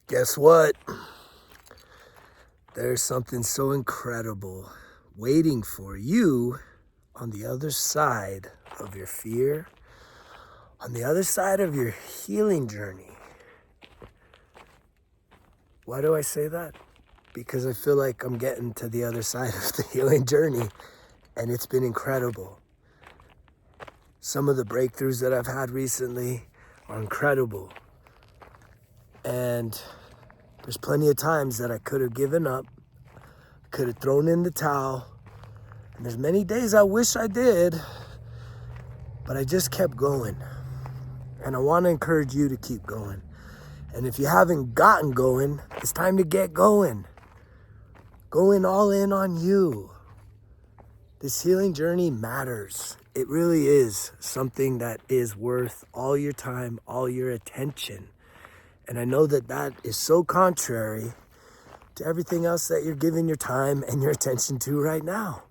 Guess what? There's something so incredible waiting for you on the other side of your fear, on the other side of your healing journey. Why do I say that? Because I feel like I'm getting to the other side of the healing journey, and it's been incredible. Some of the breakthroughs that I've had recently are incredible. And there's plenty of times that I could have given up, could have thrown in the towel. And there's many days I wish I did, but I just kept going. And I want to encourage you to keep going. And if you haven't gotten going, it's time to get going. Going all in on you. This healing journey matters. It really is something that is worth all your time, all your attention. And I know that that is so contrary to everything else that you're giving your time and your attention to right now.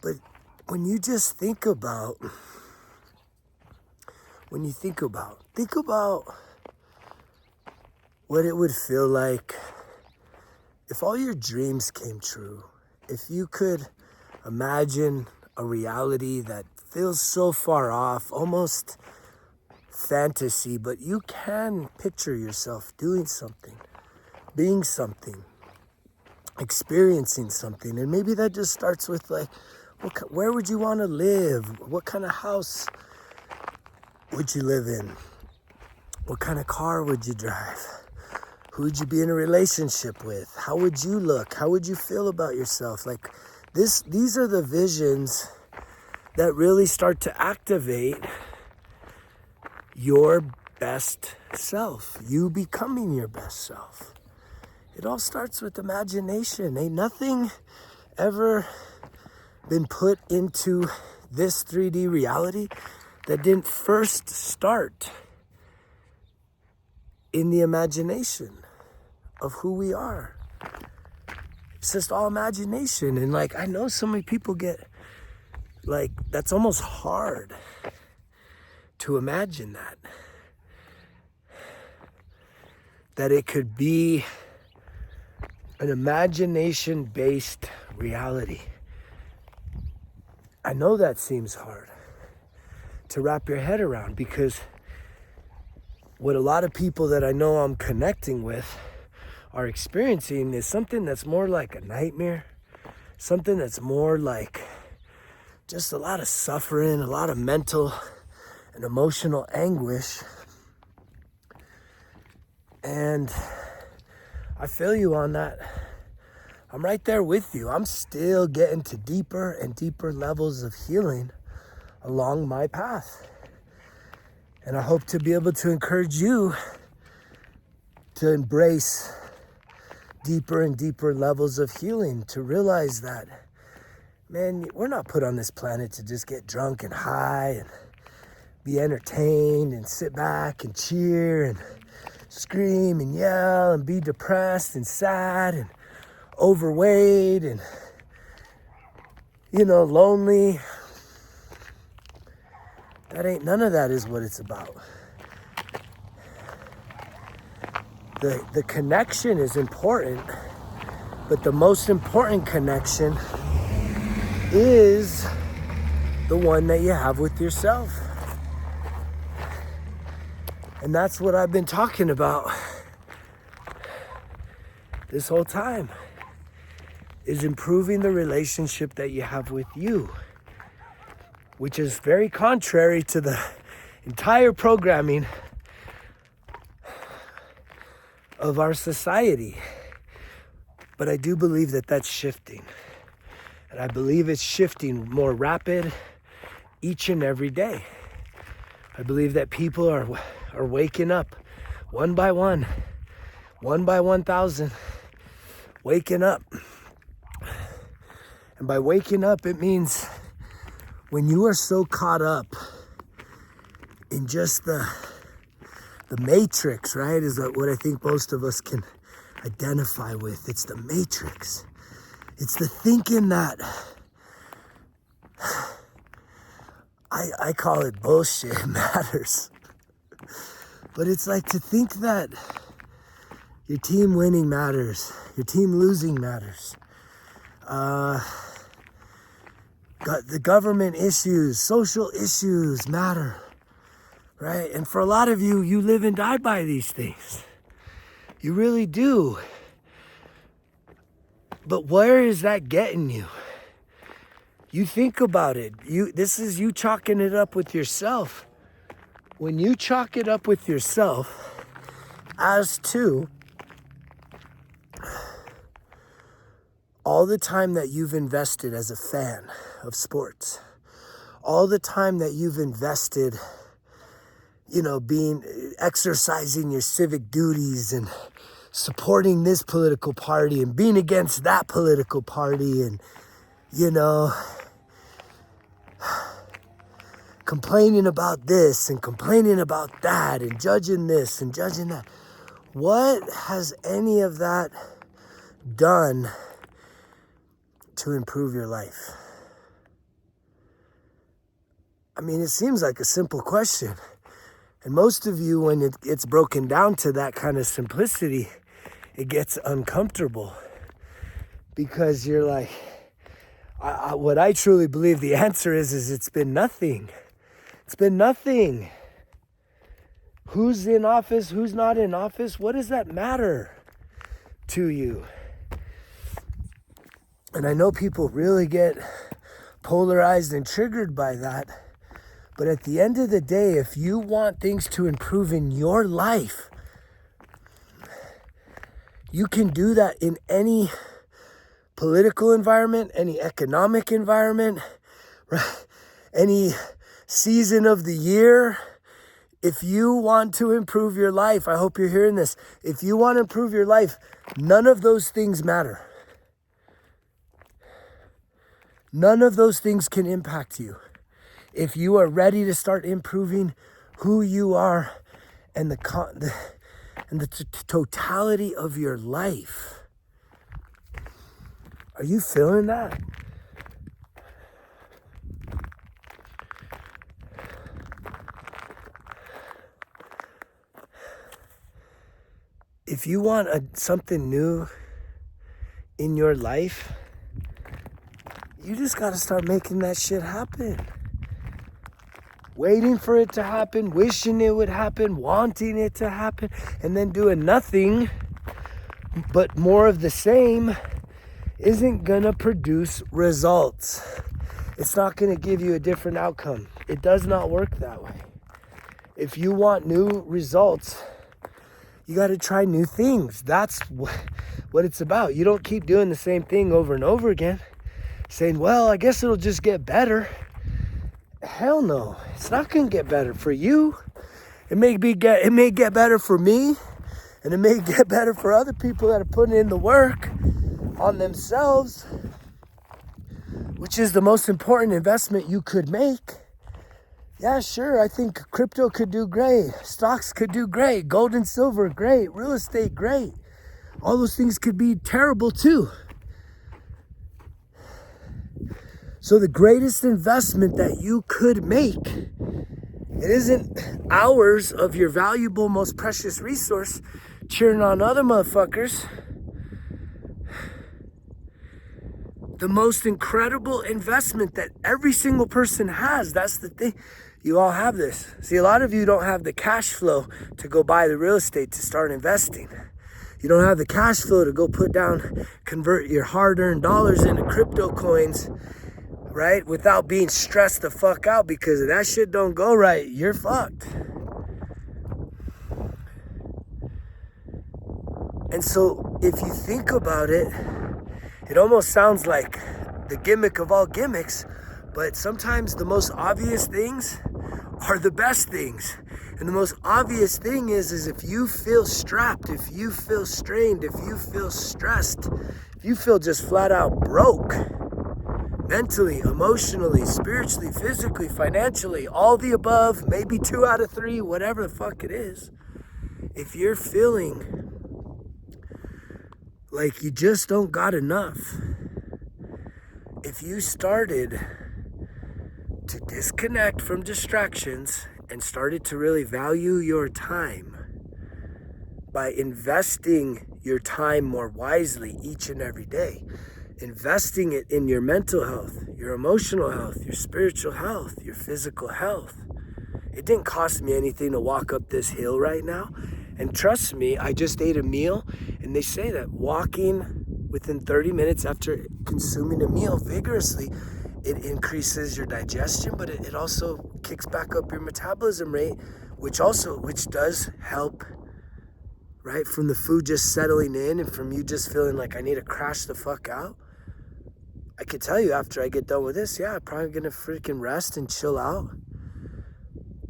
But when you just think about what it would feel like if all your dreams came true, if you could imagine a reality that feels so far off, almost fantasy, but you can picture yourself doing something, being something, experiencing something. And maybe that just starts with like, where would you want to live? What kind of house would you live in? What kind of car would you drive? Who would you be in a relationship with? How would you look? How would you feel about yourself? Like these are the visions that really start to activate your best self, you becoming your best self. It all starts with imagination. Ain't nothing ever been put into this 3D reality that didn't first start in the imagination of who we are. It's just all imagination. And like, I know so many people get like, that's almost hard to imagine that it could be an imagination-based reality. I know that seems hard to wrap your head around, because what a lot of people that I know I'm connecting with are experiencing is something that's more like a nightmare, something that's more like just a lot of suffering, a lot of mental and emotional anguish. And I feel you on that. I'm right there with you. I'm still getting to deeper and deeper levels of healing along my path. And I hope to be able to encourage you to embrace deeper and deeper levels of healing, to realize that, man, we're not put on this planet to just get drunk and high and be entertained and sit back and cheer and scream and yell and be depressed and sad and overweight and, lonely. None of that is what it's about. The connection is important, but the most important connection is the one that you have with yourself. And that's what I've been talking about this whole time, is improving the relationship that you have with you, which is very contrary to the entire programming of our society. But I do believe that that's shifting. And I believe it's shifting more rapid each and every day. I believe that people are waking up one by 1,000, waking up. And by waking up, it means when you are so caught up in just the matrix, right, is what I think most of us can identify with. It's the matrix. It's the thinking that, I call it bullshit matters. But it's like to think that Your team winning matters. Your team losing matters. The government issues, social issues matter, right? And for a lot of you, you live and die by these things. You really do. But where is that getting you? You think about it. This is you chalking it up with yourself. When you chalk it up with yourself as to all the time that you've invested as a fan of sports, all the time that you've invested, exercising your civic duties and supporting this political party and being against that political party and, complaining about this and complaining about that and judging this and judging that. What has any of that done to improve your life? I mean, it seems like a simple question. And most of you, when it gets broken down to that kind of simplicity, it gets uncomfortable. Because you're like, what I truly believe the answer is it's been nothing. It's been nothing. Who's in office, who's not in office, what does that matter to you? And I know people really get polarized and triggered by that. But at the end of the day, if you want things to improve in your life, you can do that in any political environment, any economic environment, right? Any season of the year. If you want to improve your life, I hope you're hearing this. If you want to improve your life, none of those things matter. None of those things can impact you. If you are ready to start improving who you are and the totality of your life. Are you feeling that? If you want something new in your life, you just got to start making that shit happen. Waiting for it to happen, wishing it would happen, wanting it to happen, and then doing nothing but more of the same isn't gonna produce results. It's not gonna give you a different outcome. It does not work that way. If you want new results, you gotta try new things. That's what it's about. You don't keep doing the same thing over and over again, saying, well, I guess it'll just get better. Hell no, it's not gonna get better for you. It may get better for me, and it may get better for other people that are putting in the work on themselves, which is the most important investment you could make. Yeah, sure, I think crypto could do great, stocks could do great, gold and silver, great, real estate, great. All those things could be terrible too. So the greatest investment that you could make, it isn't hours of your valuable, most precious resource cheering on other motherfuckers. The most incredible investment that every single person has, that's the thing. You all have this. See, a lot of you don't have the cash flow to go buy the real estate to start investing. You don't have the cash flow to go convert your hard-earned dollars into crypto coins, right? Without being stressed the fuck out, because if that shit don't go right, you're fucked. And so if you think about it, it almost sounds like the gimmick of all gimmicks, but sometimes the most obvious things are the best things. And the most obvious thing is if you feel strapped, if you feel strained, if you feel stressed, if you feel just flat out broke, mentally, emotionally, spiritually, physically, financially, all the above, maybe 2 out of 3, whatever the fuck it is. If you're feeling like you just don't got enough, if you started to disconnect from distractions and started to really value your time, by investing your time more wisely each and every day, investing it in your mental health, your emotional health, your spiritual health, your physical health. It didn't cost me anything to walk up this hill right now. And trust me, I just ate a meal, and they say that walking within 30 minutes after consuming a meal vigorously, it increases your digestion, but it also kicks back up your metabolism rate, which does help, right? From the food just settling in and from you just feeling like I need to crash the fuck out. I could tell you after I get done with this, yeah, I'm probably gonna freaking rest and chill out.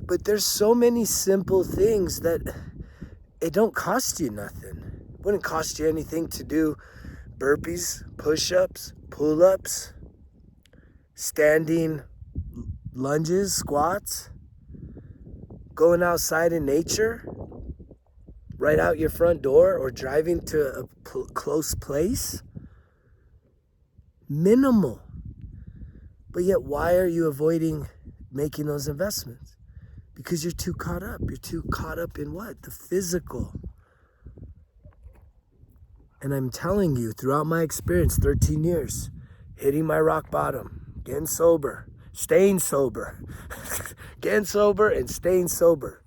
But there's so many simple things that it don't cost you nothing. It wouldn't cost you anything to do burpees, push-ups, pull-ups, standing lunges, squats, going outside in nature, right out your front door, or driving to a close place. Minimal. But yet, why are you avoiding making those investments? Because you're too caught up. You're too caught up in what? The physical. And I'm telling you, throughout my experience, 13 years, hitting my rock bottom, getting sober, staying sober, getting sober and staying sober.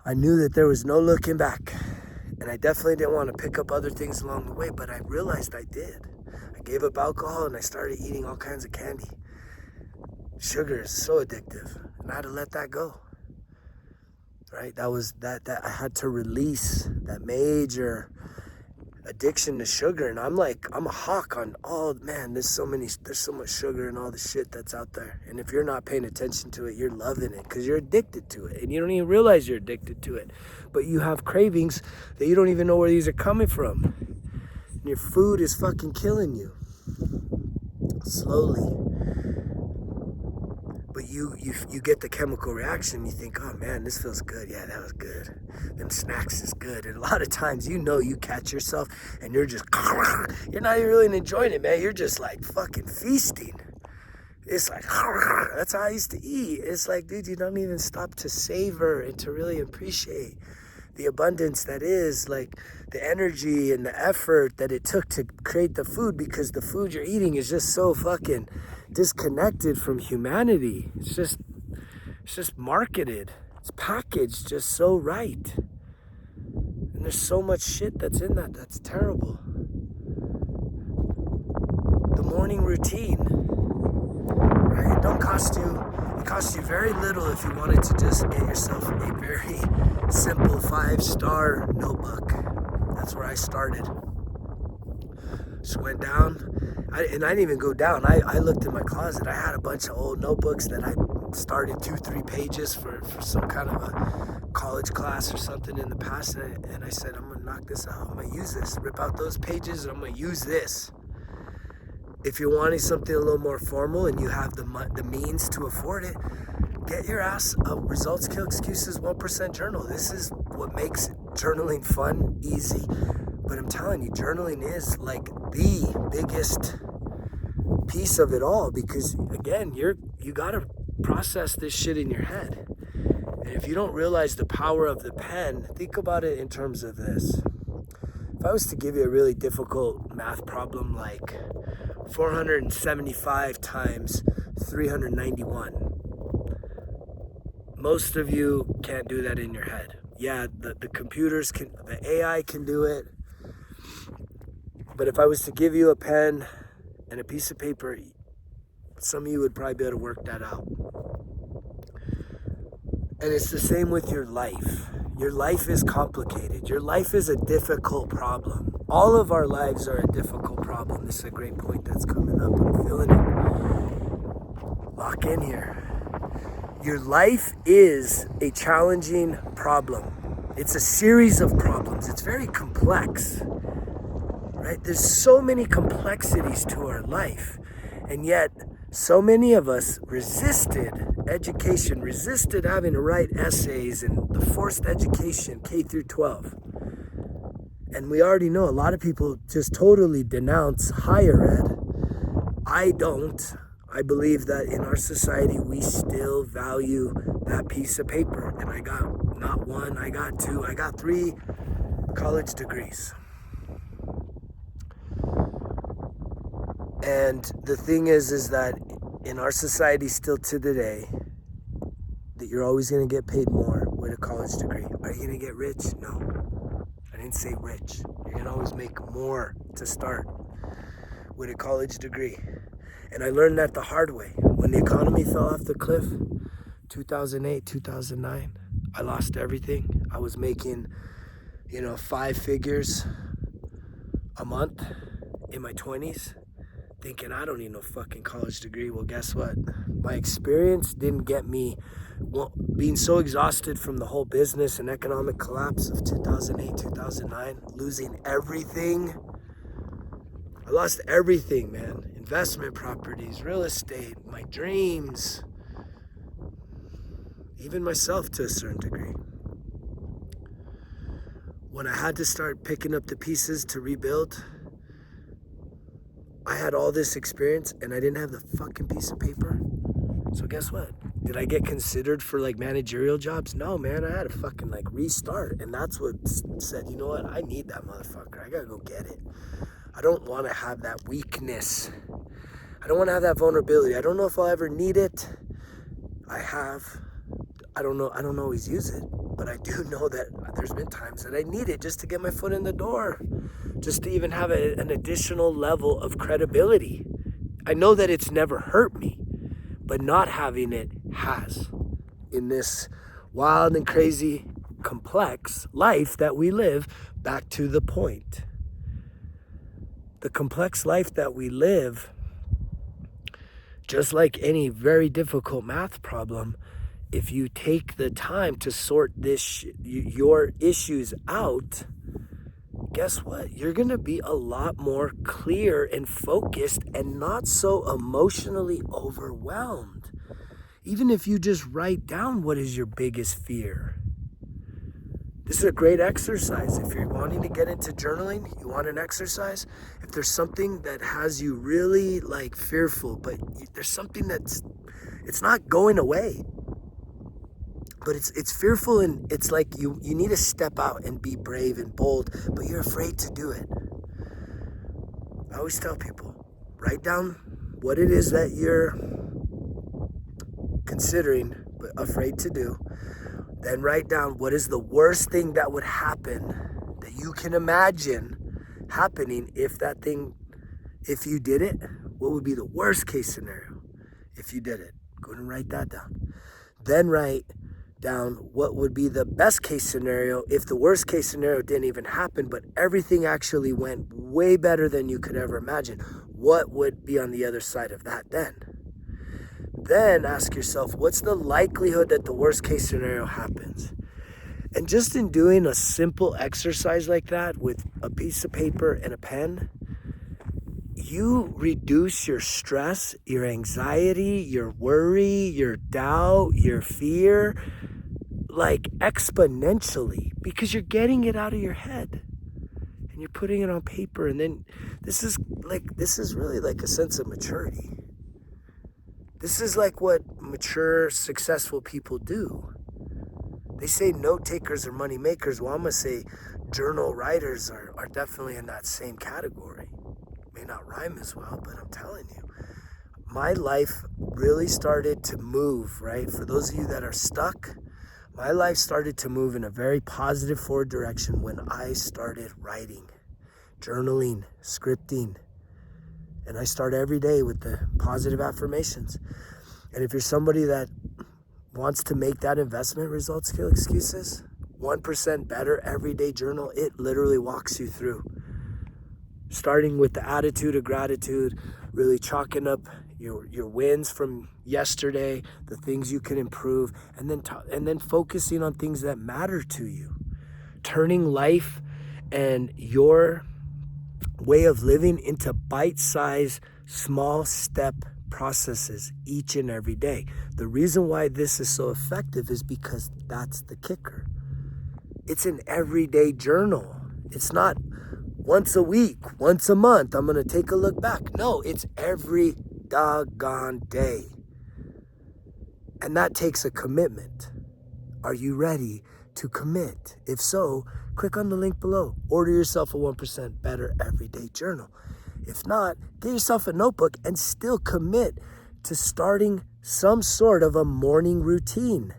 I knew that there was no looking back. And I definitely didn't want to pick up other things along the way, but I realized I did. I gave up alcohol and I started eating all kinds of candy. Sugar is so addictive, and I had to let that go. Right? That I had to release that major addiction to sugar. And I'm a hawk on, oh man, there's so much sugar and all the shit that's out there. And if you're not paying attention to it, you're loving it because you're addicted to it. And you don't even realize you're addicted to it. But you have cravings that you don't even know where these are coming from. And your food is fucking killing you. Slowly. But you get the chemical reaction. You think, oh man, this feels good. Yeah, that was good. Them snacks is good. And a lot of times, you catch yourself and you're just, you're not even really enjoying it, man. You're just like fucking feasting. It's like, that's how I used to eat. It's like, dude, you don't even stop to savor and to really appreciate the abundance that is, like the energy and the effort that it took to create the food, because the food you're eating is just so fucking disconnected from humanity. It's just marketed. It's packaged just so right. And there's so much shit that's in that's terrible. The morning routine, right? It costs you very little if you wanted to just get yourself a very simple 5-star notebook. That's where I started. Just went down, I didn't even go down. I looked in my closet. I had a bunch of old notebooks that I started 2-3 pages for some kind of a college class or something in the past, and I said, I'm gonna knock this out. I'm gonna use this. Rip out those pages, and I'm gonna use this. If you're wanting something a little more formal and you have the means to afford it, get your ass a Results Kill Excuses 1% journal. This is what makes journaling fun, easy. But I'm telling you, journaling is like the biggest piece of it all, because again, you gotta process this shit in your head. And if you don't realize the power of the pen, think about it in terms of this. If I was to give you a really difficult math problem like 475 times 391, most of you can't do that in your head. Yeah, the computers can, the AI can do it. But if I was to give you a pen and a piece of paper, some of you would probably be able to work that out. And it's the same with your life. Your life is complicated. Your life is a difficult problem. All of our lives are a difficult problem. This is a great point that's coming up. I'm feeling it. Lock in here. Your life is a challenging problem. It's a series of problems. It's very complex, right? There's so many complexities to our life. And yet, so many of us resisted education, resisted having to write essays and the forced education, K through 12. And we already know a lot of people just totally denounce higher ed. I don't. I believe that in our society, we still value that piece of paper. And I got not one, I got two, I got 3 college degrees. And the thing is that in our society still to today, that you're always going to get paid more with a college degree. Are you going to get rich? No. I didn't say rich. You're going to always make more to start with a college degree. And I learned that the hard way. When the economy fell off the cliff, 2008, 2009, I lost everything. I was making, 5 figures a month in my 20s, thinking I don't need no fucking college degree. Well, guess what? My experience didn't get me being so exhausted from the whole business and economic collapse of 2008, 2009, losing everything. I lost everything, man. Investment properties, real estate, my dreams, even myself to a certain degree. When I had to start picking up the pieces to rebuild, I had all this experience and I didn't have the fucking piece of paper. So guess what? Did I get considered for managerial jobs? No, man, I had to fucking restart. And that's what said, you know what? I need that motherfucker. I gotta go get it. I don't want to have that weakness. I don't want to have that vulnerability. I don't know if I'll ever need it. I don't know. I don't always use it, but I do know that there's been times that I need it just to get my foot in the door, just to even have an additional level of credibility. I know that it's never hurt me, but not having it has. In this wild and crazy, complex life that we live, back to the point. The complex life that we live, just like any very difficult math problem, if you take the time to sort your issues out, guess what? You're going to be a lot more clear and focused and not so emotionally overwhelmed. Even if you just write down what is your biggest fear. This is a great exercise. If you're wanting to get into journaling, you want an exercise. If there's something that has you really fearful, but there's something it's not going away. But it's fearful, and it's like you need to step out and be brave and bold, but you're afraid to do it. I always tell people, write down what it is that you're considering but afraid to do. Then write down what is the worst thing that would happen that you can imagine happening if you did it. What would be the worst case scenario if you did it? Go ahead and write that down. Then write down what would be the best case scenario if the worst case scenario didn't even happen, but everything actually went way better than you could ever imagine. What would be on the other side of that then? Then ask yourself, what's the likelihood that the worst case scenario happens? And just in doing a simple exercise like that with a piece of paper and a pen, you reduce your stress, your anxiety, your worry, your doubt, your fear, exponentially, because you're getting it out of your head and you're putting it on paper. And then this is really a sense of maturity. This is what mature, successful people do. They say note takers are money makers. Well, I'm going to say journal writers are definitely in that same category. May not rhyme as well, but I'm telling you, my life really started to move, right? For those of you that are stuck, my life started to move in a very positive forward direction when I started writing, journaling, scripting. And I start every day with the positive affirmations. And if you're somebody that wants to make that investment results kill excuses, 1% better everyday journal, it literally walks you through. Starting with the attitude of gratitude, really chalking up your wins from yesterday, the things you can improve, and then focusing on things that matter to you. Turning life and your way of living into bite-sized, small step processes each and every day. The reason why this is so effective is because that's the kicker. It's an everyday journal. It's not once a week, once a month, I'm going to take a look back. No, it's every doggone day. And that takes a commitment. Are you ready to commit? If so, click on the link below. Order yourself a 1% Better Everyday Journal. If not, get yourself a notebook and still commit to starting some sort of a morning routine.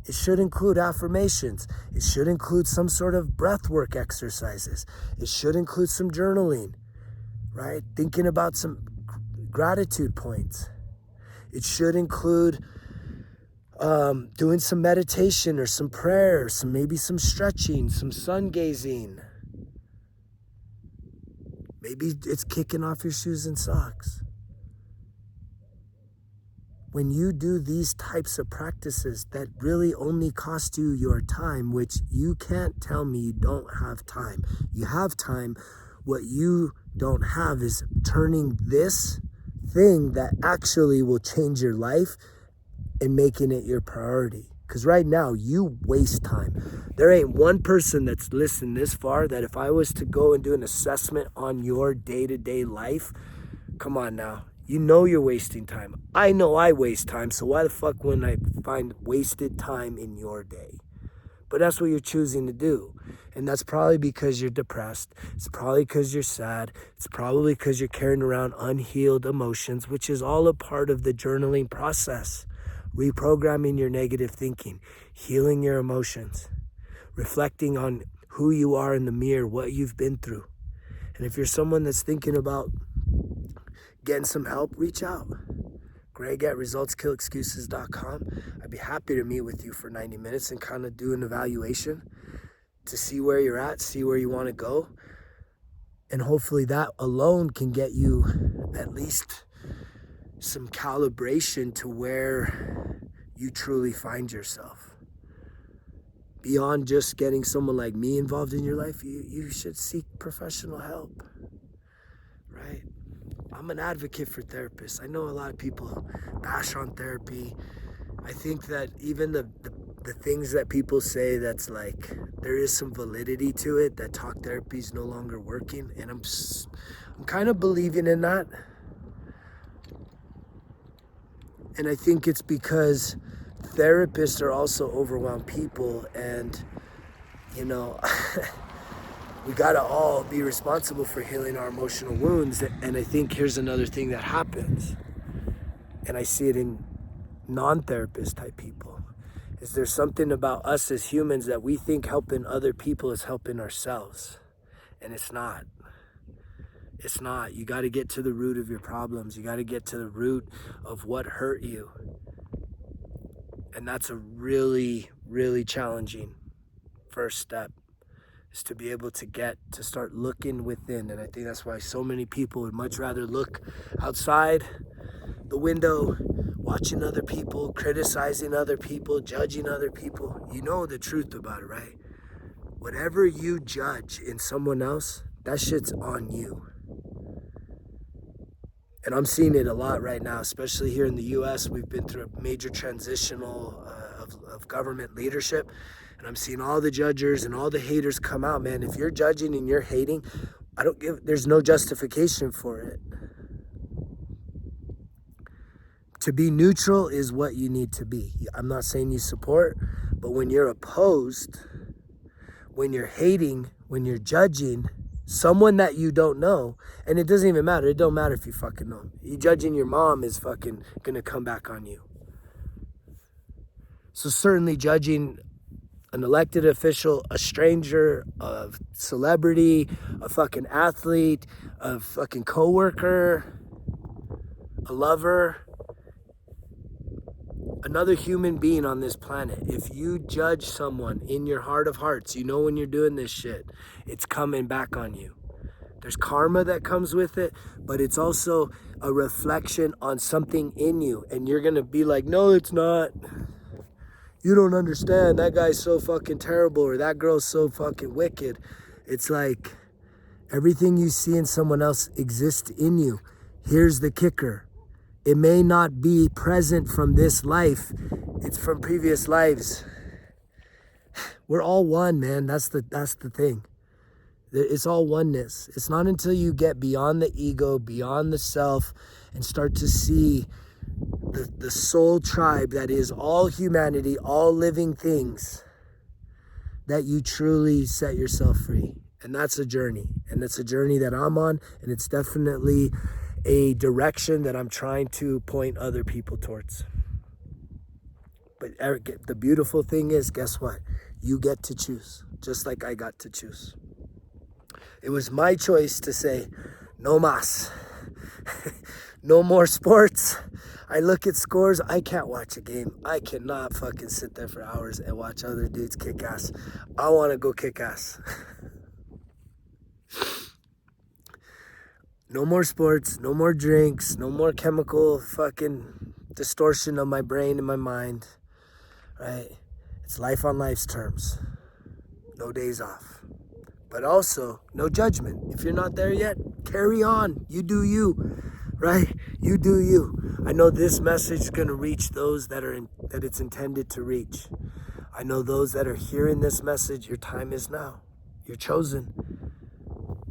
It should include affirmations. It should include some sort of breath work exercises. It should include some journaling, right? Thinking about some gratitude points. It should include doing some meditation or some prayers, maybe some stretching, some sun gazing. Maybe it's kicking off your shoes and socks. When you do these types of practices that really only cost you your time, which you can't tell me you don't have time. You have time. What you don't have is turning this thing that actually will change your life and making it your priority. Because right now, you waste time. There ain't one person that's listened this far that if I was to go and do an assessment on your day-to-day life, come on now. You know you're wasting time. I know I waste time, so why the fuck wouldn't I find wasted time in your day? But that's what you're choosing to do. And that's probably because you're depressed. It's probably because you're sad. It's probably because you're carrying around unhealed emotions, which is all a part of the journaling process. Reprogramming your negative thinking, healing your emotions, reflecting on who you are in the mirror, what you've been through. And if you're someone that's thinking about getting some help, reach out. Greg@resultskillexcuses.com. I'd be happy to meet with you for 90 minutes and kind of do an evaluation to see where you're at, see where you want to go. And hopefully that alone can get you at least some calibration to where you truly find yourself. Beyond just getting someone like me involved in your life, you should seek professional help, right? I'm an advocate for therapists. I know a lot of people bash on therapy. I think that even the things that people say that's like, there is some validity to it, that talk therapy is no longer working. And I'm kind of believing in that. And I think it's because therapists are also overwhelmed people, and, you know, we gotta all be responsible for healing our emotional wounds. And I think here's another thing that happens, and I see it in non-therapist type people, is there's something about us as humans that we think helping other people is helping ourselves. And it's not. It's not. You got to get to the root of your problems. You got to get to the root of what hurt you. And that's a really, really challenging first step, is to be able to start looking within. And I think that's why so many people would much rather look outside the window, watching other people, criticizing other people, judging other people. You know the truth about it, right? Whatever you judge in someone else, that shit's on you. And I'm seeing it a lot right now, especially here in the U.S. We've been through a major transitional of government leadership. And I'm seeing all the judges and all the haters come out, man. If you're judging and you're hating, there's no justification for it. To be neutral is what you need to be. I'm not saying you support, but when you're opposed, when you're hating, when you're judging someone that you don't know, and it doesn't even matter. It don't matter if you fucking know. You judging your mom is fucking gonna come back on you. So certainly judging an elected official, a stranger, a celebrity, a fucking athlete, a fucking coworker, a lover, another human being on this planet. If you judge someone in your heart of hearts, you know when you're doing this shit, it's coming back on you. There's karma that comes with it, but it's also a reflection on something in you. And you're gonna be like, no, it's not. You don't understand. That guy's so fucking terrible, or that girl's so fucking wicked. It's like everything you see in someone else exists in you. Here's the kicker. It may not be present from this life. It's from previous lives. We're all one, man. That's the thing. It's all oneness. It's not until you get beyond the ego, beyond the self, and start to see the soul tribe that is all humanity, all living things, that you truly set yourself free. And that's a journey. And it's a journey that I'm on. And it's definitely a direction that I'm trying to point other people towards. But Eric, the beautiful thing is, guess what? You get to choose, just like I got to choose. It was my choice to say, no mas. No more sports. I look at scores. I can't watch a game. I cannot fucking sit there for hours and watch other dudes kick ass. I want to go kick ass. No more sports. No more drinks. No more chemical fucking distortion of my brain and my mind. Right? It's life on life's terms. No days off. But also, no judgment. If you're not there yet, carry on. You do you. Right? You do you. I know this message is going to reach those that it's intended to reach. I know those that are hearing this message, your time is now. You're chosen.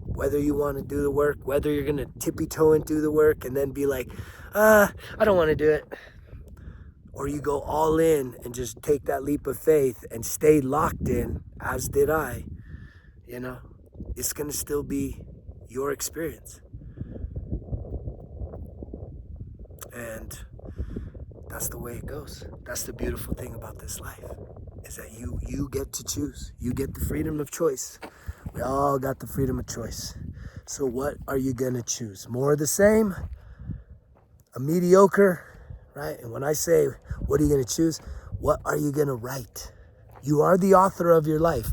Whether you want to do the work, whether you're going to tippy-toe and do the work and then be like, I don't want to do it. Or you go all in and just take that leap of faith and stay locked in, as did I. You know, it's going to still be your experience. And that's the way it goes. That's the beautiful thing about this life, is that you get to choose. You get the freedom of choice. We all got the freedom of choice. So what are you going to choose? More of the same? A mediocre? Right? And when I say, what are you going to choose? What are you going to write? You are the author of your life.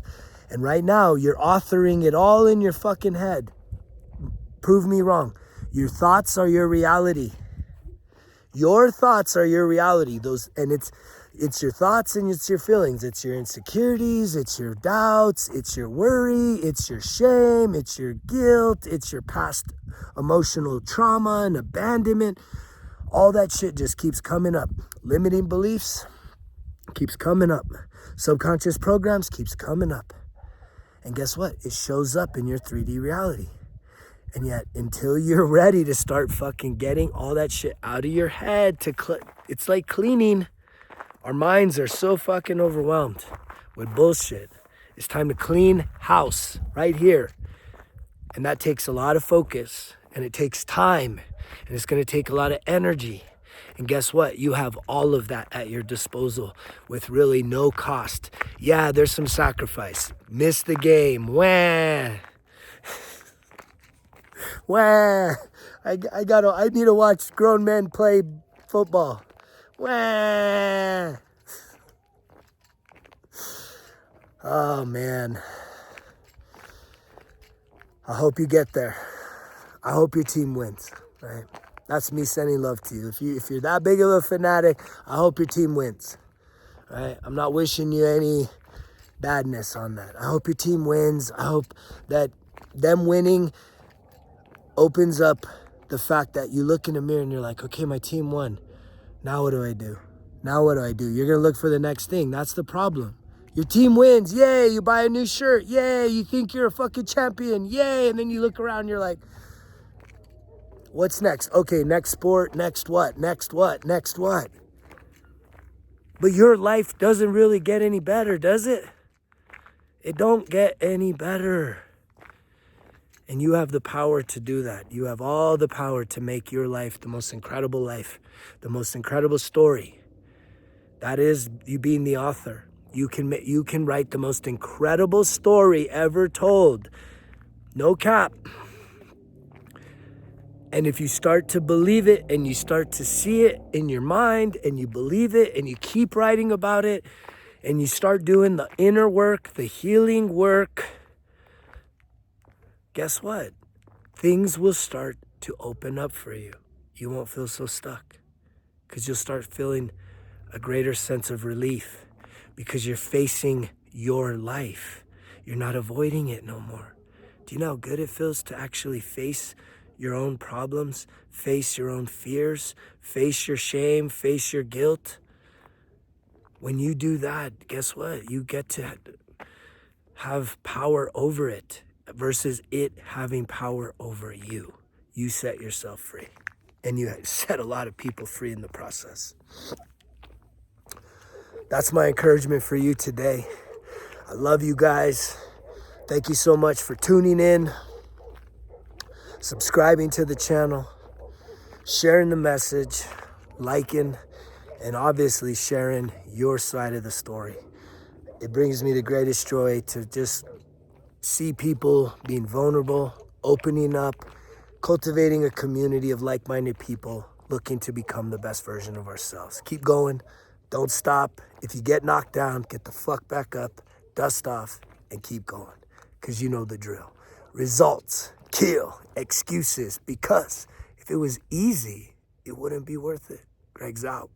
And right now, you're authoring it all in your fucking head. Prove me wrong. Your thoughts are your reality. Your thoughts are your reality. It's your thoughts and it's your feelings. It's your insecurities, it's your doubts, it's your worry, it's your shame, it's your guilt, it's your past emotional trauma and abandonment. All that shit just keeps coming up. Limiting beliefs keeps coming up. Subconscious programs keeps coming up. And guess what? It shows up in your 3D reality. And yet, until you're ready to start fucking getting all that shit out of your head, it's like cleaning. Our minds are so fucking overwhelmed with bullshit. It's time to clean house right here. And that takes a lot of focus, and it takes time, and it's going to take a lot of energy. And guess what? You have all of that at your disposal with really no cost. Yeah, there's some sacrifice. Miss the game. Wah. Wah. I need to watch grown men play football. Wah. Oh man. I hope you get there. I hope your team wins, right? That's me sending love to you. If you're that big of a fanatic, I hope your team wins, right? I'm not wishing you any badness on that. I hope your team wins. I hope that them winning opens up the fact that you look in the mirror and you're like, okay, my team won. Now what do I do? Now what do I do? You're going to look for the next thing. That's the problem. Your team wins. Yay, you buy a new shirt. Yay, you think you're a fucking champion. Yay, and then you look around and you're like, what's next? Okay, next sport, next what? Next what? Next what? But your life doesn't really get any better, does it? It don't get any better. And you have the power to do that. You have all the power to make your life the most incredible life, the most incredible story. That is you being the author. You can write the most incredible story ever told. No cap. And if you start to believe it and you start to see it in your mind and you believe it and you keep writing about it and you start doing the inner work, the healing work, guess what? Things will start to open up for you. You won't feel so stuck because you'll start feeling a greater sense of relief because you're facing your life. You're not avoiding it no more. Do you know how good it feels to actually face your own problems, face your own fears, face your shame, face your guilt? When you do that, guess what? You get to have power over it versus it having power over you. You set yourself free. and you set a lot of people free in the process. That's my encouragement for you today. I love you guys. Thank you so much for tuning in, subscribing to the channel, sharing the message, liking, and obviously sharing your side of the story. It brings me the greatest joy to just see people being vulnerable, opening up, cultivating a community of like-minded people looking to become the best version of ourselves. Keep going. Don't stop. If you get knocked down, get the fuck back up, dust off, and keep going. Because you know the drill. Results kill excuses, because if it was easy, it wouldn't be worth it. Greg's out.